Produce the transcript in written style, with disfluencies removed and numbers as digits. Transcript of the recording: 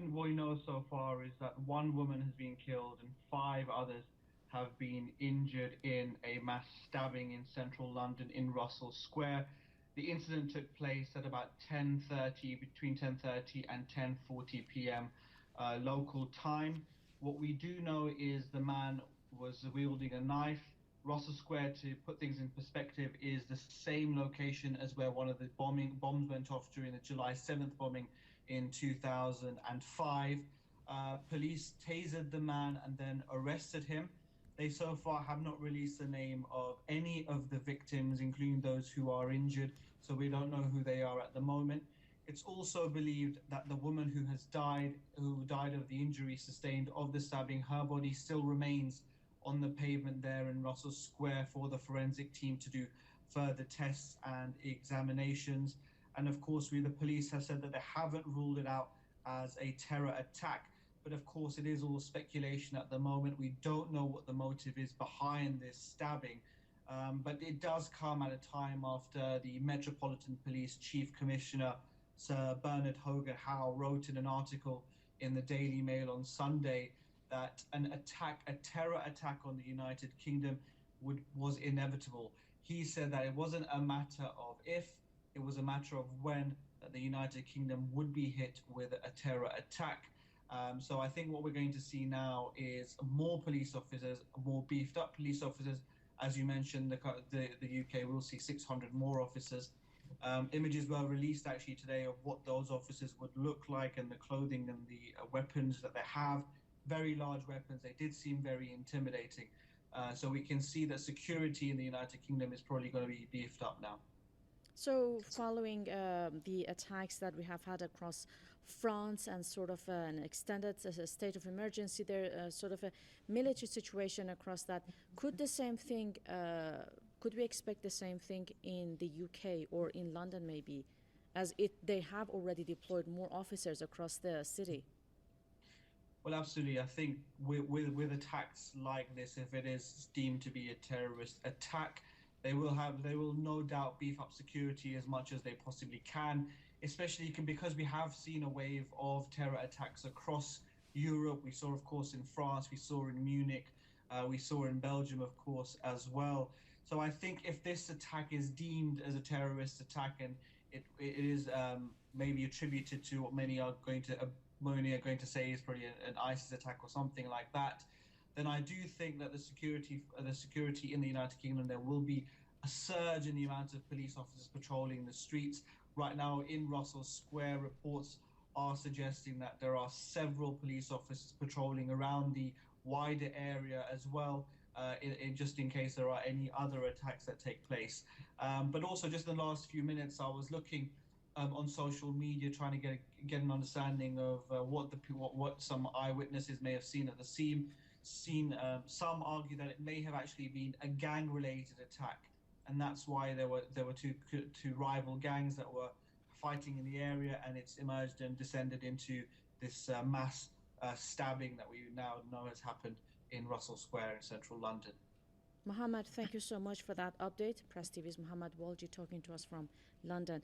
what we know so far is that one woman has been killed and five others have been injured in a mass stabbing in central London in Russell Square. The incident took place at about 10:30, between 10:30 and 10:40 p.m. Local time. What we do know is the man was wielding a knife. Russell Square, to put things in perspective, is the same location as where one of the bombs went off during the July 7th bombing in 2005. Police tasered the man and then arrested him. They so far have not released the name of any of the victims, including those who are injured, so we don't know who they are at the moment. It's also believed that the woman who died of the injury sustained of the stabbing, her body still remains on the pavement there in Russell Square for the forensic team to do further tests and examinations. And of course, the police have said that they haven't ruled it out as a terror attack. But of course, it is all speculation at the moment. We don't know what the motive is behind this stabbing. But it does come at a time after the Metropolitan Police Chief Commissioner, Sir Bernard Hogan-Howe, wrote in an article in the Daily Mail on Sunday that a terror attack on the United Kingdom was inevitable. He said that it wasn't a matter of if, it was a matter of when that the United Kingdom would be hit with a terror attack. So I think what we're going to see now is more police officers, more beefed up police officers. As you mentioned, the UK will see 600 more officers. Images were released actually today of what those officers would look like and the clothing and the weapons that they have. Very large weapons. They did seem very intimidating. So we can see that security in the United Kingdom is probably going to be beefed up now. So, following the attacks that we have had across France and sort of an extended state of emergency, there sort of a military situation across that, could the same thing? Could we expect the same thing in the UK or in London, maybe, as they have already deployed more officers across the city? Well, absolutely. I think with attacks like this, if it is deemed to be a terrorist attack, they will no doubt beef up security as much as they possibly can, especially because we have seen a wave of terror attacks across Europe. We saw, of course, in France, we saw in Munich, we saw in Belgium, of course, as well. So I think if this attack is deemed as a terrorist attack and it is maybe attributed to what many are going to say is probably an ISIS attack or something like that, then I do think that the security in the United Kingdom, there will be a surge in the amount of police officers patrolling the streets. Right now in Russell Square, reports are suggesting that there are several police officers patrolling around the wider area as well, just in case there are any other attacks that take place. But also, just in the last few minutes, I was looking on social media, trying to get an understanding of what some eyewitnesses may have seen at the scene. Some argue that it may have actually been a gang-related attack, and that's why there were two rival gangs that were fighting in the area, and it's emerged and descended into this mass stabbing that we now know has happened in Russell Square in central London. Mohammed, thank you so much for that update. Press TV's Mohammed Walji talking to us from London.